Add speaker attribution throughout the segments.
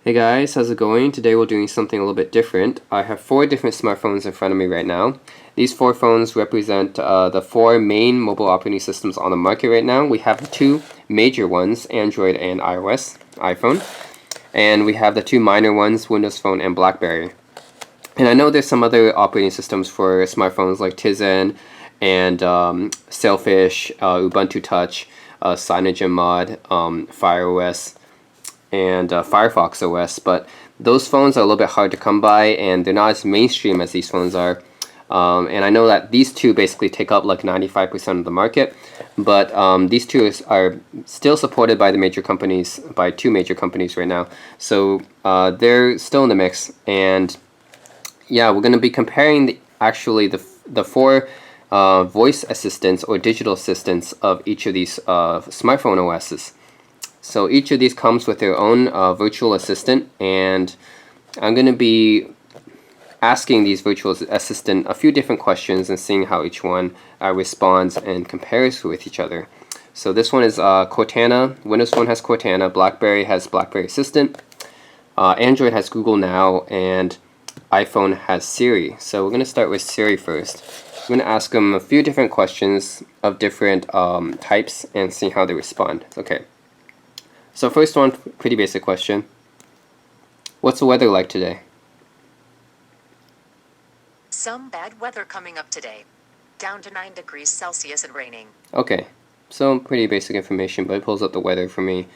Speaker 1: Hey guys, how's it going? Today we're doing something a little bit different. I have 4 different smartphones in front of me right now. These 4 phones represent the 4 main mobile operating systems on the market right now. We have the 2 major ones, Android and iOS, iPhone. And we have the 2 minor ones, Windows Phone and BlackBerry. And I know there's some other operating systems for smartphones like Tizen and Sailfish, Ubuntu Touch, CyanogenMod, FireOS, and Firefox OS, but those phones are a little bit hard to come by, and they're not as mainstream as these phones are. And I know that these two basically take up like 95% of the market, but these two are still supported by the major companies, by 2 major companies right now. So they're still in the mix, and yeah, we're going to be comparing actually the 4 voice assistants or digital assistants of each of these smartphone OSs. So each of these comes with their own virtual assistant, and I'm going to be asking these virtual assistant a few different questions and seeing how each one responds and compares with each other. So this one is Cortana. Windows Phone has Cortana. BlackBerry has BlackBerry Assistant. Android has Google Now, and iPhone has Siri. So we're going to start with Siri first. I'm going to ask them a few different questions of different types and see how they respond. Okay. So first one, pretty basic question. What's the weather like today?
Speaker 2: Some bad weather coming up today. Down to 9 degrees Celsius and raining.
Speaker 1: Okay, so pretty basic information, but it pulls up the weather for me,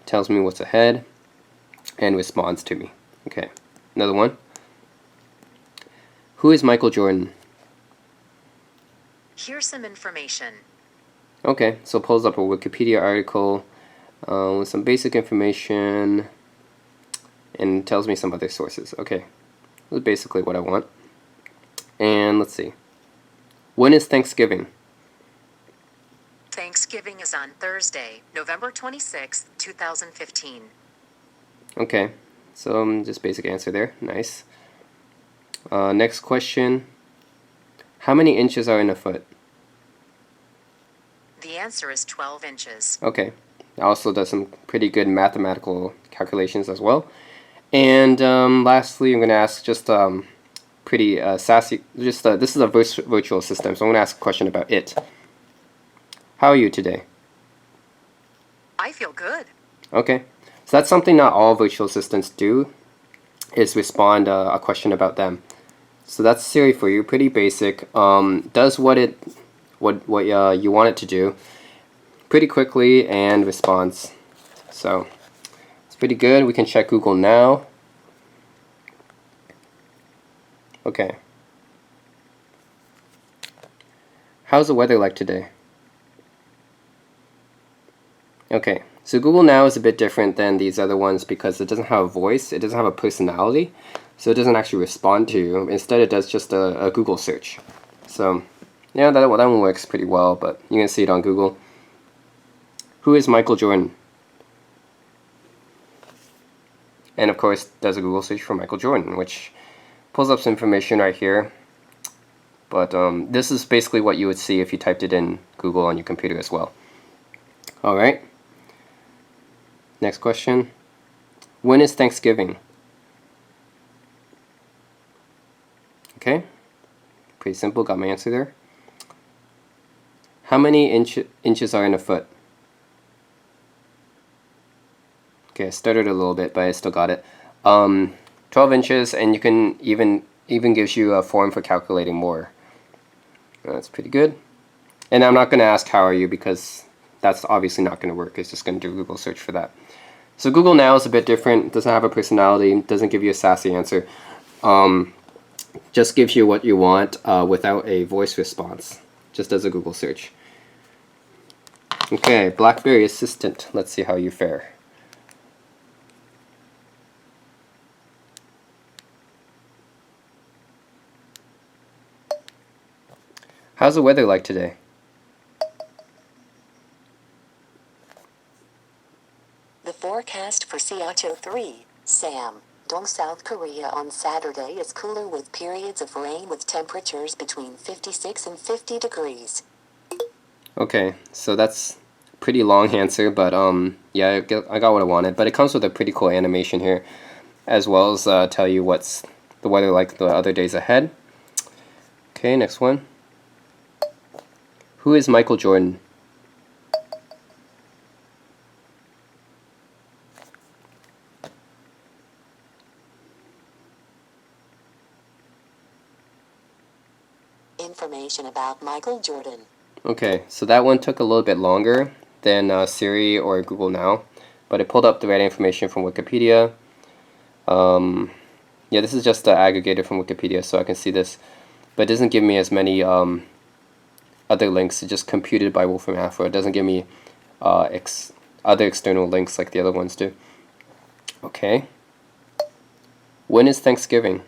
Speaker 1: tells me what's ahead, and responds to me. Okay, another one. Who is Michael Jordan?
Speaker 2: Here's some information.
Speaker 1: Okay, so it pulls up a Wikipedia article with some basic information and tells me some other sources. Okay, that's basically what I want. And let's see. When is Thanksgiving?
Speaker 2: Thanksgiving is on Thursday, November 26th, 2015.
Speaker 1: Okay, so just basic answer there. Nice. Next question. How many inches are in a foot?
Speaker 2: The answer is 12 inches.
Speaker 1: Okay. Also does some pretty good mathematical calculations as well. And lastly, I'm going to ask just pretty sassy, this is a virtual system, so I'm going to ask a question about it. How are you today?
Speaker 2: I feel good.
Speaker 1: Okay. So that's something not all virtual assistants do, is respond a question about them. So that's Siri for you, pretty basic. Does what you want it to do pretty quickly and responds. So it's pretty good. We can check Google Now. Okay. How's the weather like today? Okay, so Google Now is a bit different than these other ones because it doesn't have a voice, it doesn't have a personality, so it doesn't actually respond to you. Instead, it does just a Google search. So yeah, that one works pretty well, but you can see it on Google. Who is Michael Jordan? And of course, does a Google search for Michael Jordan, which pulls up some information right here. But this is basically what you would see if you typed it in Google on your computer as well. All right. Next question. When is Thanksgiving? Okay. Pretty simple. Got my answer there. How many inches are in a foot? Okay, I stuttered a little bit, but I still got it. 12 inches, and you can even gives you a form for calculating more. That's pretty good. And I'm not going to ask how are you because that's obviously not going to work. It's just going to do a Google search for that. So Google Now is a bit different. It doesn't have a personality. Doesn't give you a sassy answer. Just gives you what you want without a voice response. Just does a Google search. Okay, BlackBerry Assistant. Let's see how you fare. How's the weather like today?
Speaker 2: The forecast for Seattle 3, Sam, Dong, South Korea on Saturday is cooler with periods of rain with temperatures between 56 and 50 degrees.
Speaker 1: Okay, so that's pretty long answer, but yeah, I got what I wanted. But it comes with a pretty cool animation here, as well as tell you what's the weather like the other days ahead. Okay, next one. Who is Michael Jordan?
Speaker 2: Information about Michael Jordan.
Speaker 1: Okay, so that one took a little bit longer than Siri or Google Now, but it pulled up the right information from Wikipedia. Yeah, this is just aggregated from Wikipedia, so I can see this, but it doesn't give me as many other links. It's just computed by Wolfram Alpha. It doesn't give me other external links like the other ones do. Okay. When is Thanksgiving?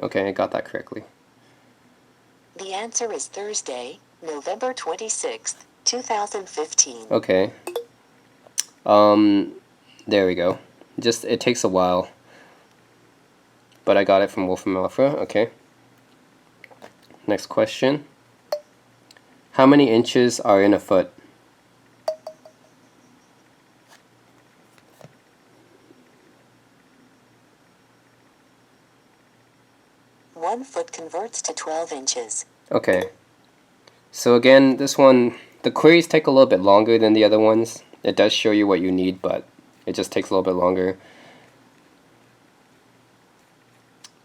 Speaker 1: Okay, I got that correctly.
Speaker 2: The answer is Thursday, November 26th, 2015.
Speaker 1: Okay. There we go. Just, it takes a while. But I got it from Wolfram Alpha. Okay. Next question. How many inches are in a foot?
Speaker 2: One foot converts to 12 inches.
Speaker 1: Okay. So again, this one, the queries take a little bit longer than the other ones. It does show you what you need, but it just takes a little bit longer.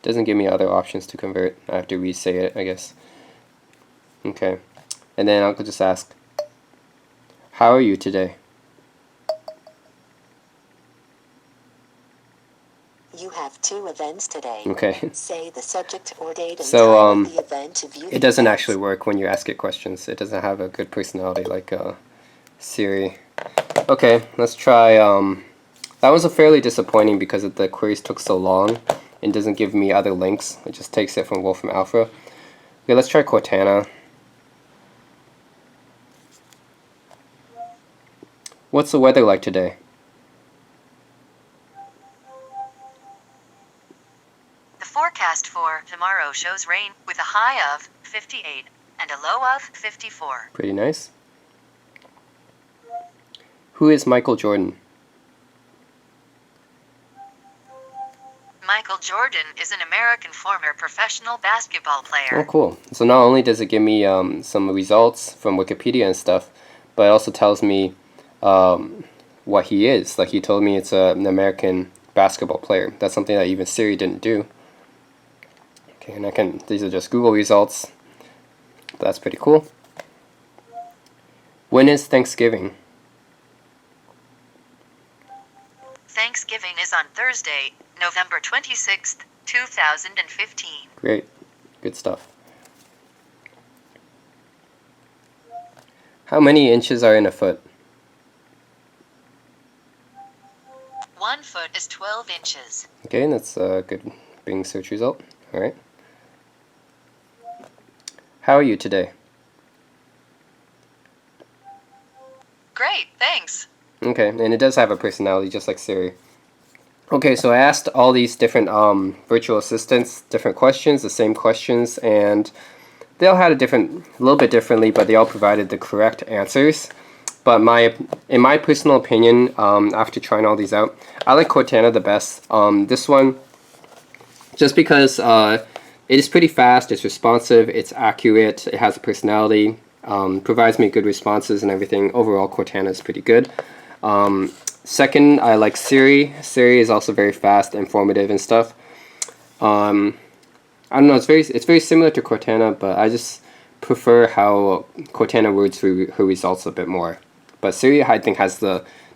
Speaker 1: Doesn't give me other options to convert. I have to re-say it, I guess. Okay. And then I'll just ask, how are you today?
Speaker 2: You have 2 events today.
Speaker 1: Okay.
Speaker 2: Say the subject or date and
Speaker 1: So,
Speaker 2: time of the event to view the
Speaker 1: it doesn't
Speaker 2: events.
Speaker 1: actually work when you ask it questions. It doesn't have a good personality like Siri. Okay, let's try. That was a fairly disappointing because the queries took so long and doesn't give me other links. It just takes it from Wolfram Alpha. Okay, let's try Cortana. What's the weather like today?
Speaker 3: The forecast for tomorrow shows rain with a high of 58 and a low of 54.
Speaker 1: Pretty nice. Who is Michael Jordan?
Speaker 3: Michael Jordan is an American former professional basketball
Speaker 1: Oh,
Speaker 3: player.
Speaker 1: cool. So not only does it give me some results from Wikipedia and stuff, but it also tells me what he is. Like he told me it's an American basketball player. That's something that even Siri didn't do. Okay, and these are just Google results. That's pretty cool. When is Thanksgiving?
Speaker 3: Thanksgiving is on Thursday, November 26th, 2015.
Speaker 1: Great. Good stuff. How many inches are in a foot?
Speaker 3: 1 foot is 12 inches.
Speaker 1: Okay, that's a good Bing search result. Alright. How are you today?
Speaker 3: Great, thanks.
Speaker 1: Okay, and it does have a personality just like Siri. Okay, so I asked all these different virtual assistants different questions, the same questions, and they all had a little bit differently, but they all provided the correct answers. But in my personal opinion, after trying all these out, I like Cortana the best. This one, just because it is pretty fast, it's responsive, it's accurate, it has a personality, provides me good responses and everything. Overall, Cortana is pretty good. Second, I like Siri. Siri is also very fast, informative, and stuff. I don't know. It's very similar to Cortana, but I just prefer how Cortana words her results a bit more. But Siri, I think, has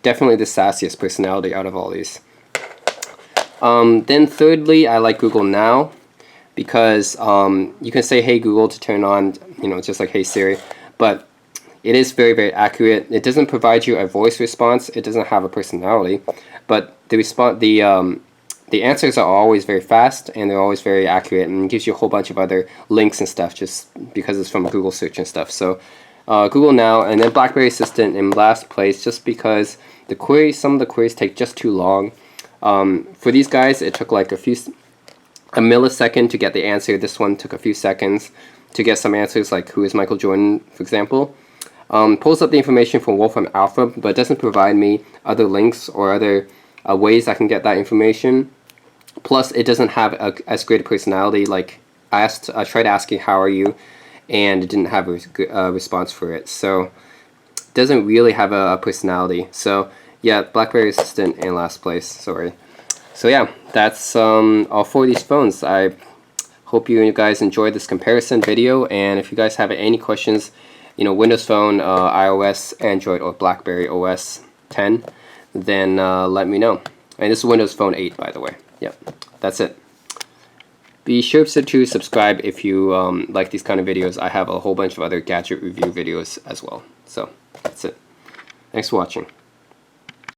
Speaker 1: definitely the sassiest personality out of all these. Then thirdly, I like Google Now because you can say "Hey Google" to turn on, just like "Hey Siri," but it is very, very accurate. It doesn't provide you a voice response. It doesn't have a personality, but the answers are always very fast and they're always very accurate, and it gives you a whole bunch of other links and stuff just because it's from Google search and stuff. So Google Now, and then BlackBerry Assistant in last place just because some of the queries take just too long. For these guys, it took like a millisecond to get the answer. This one took a few seconds to get some answers, like who is Michael Jordan, for example. Pulls up the information from Wolfram Alpha, but doesn't provide me other links or other ways I can get that information. Plus, it doesn't have as great a personality. Like, I tried asking how are you, and it didn't have a response for it. So, it doesn't really have a personality. So, yeah, BlackBerry Assistant in last place. Sorry. So yeah, that's all 4 of these phones. I hope you guys enjoyed this comparison video, and if you guys have any questions, you know, Windows Phone, iOS, Android, or BlackBerry OS 10, then let me know. And this is Windows Phone 8, by the way. Yep, that's it. Be sure to subscribe if you like these kind of videos. I have a whole bunch of other gadget review videos as well. So, that's it. Thanks for watching.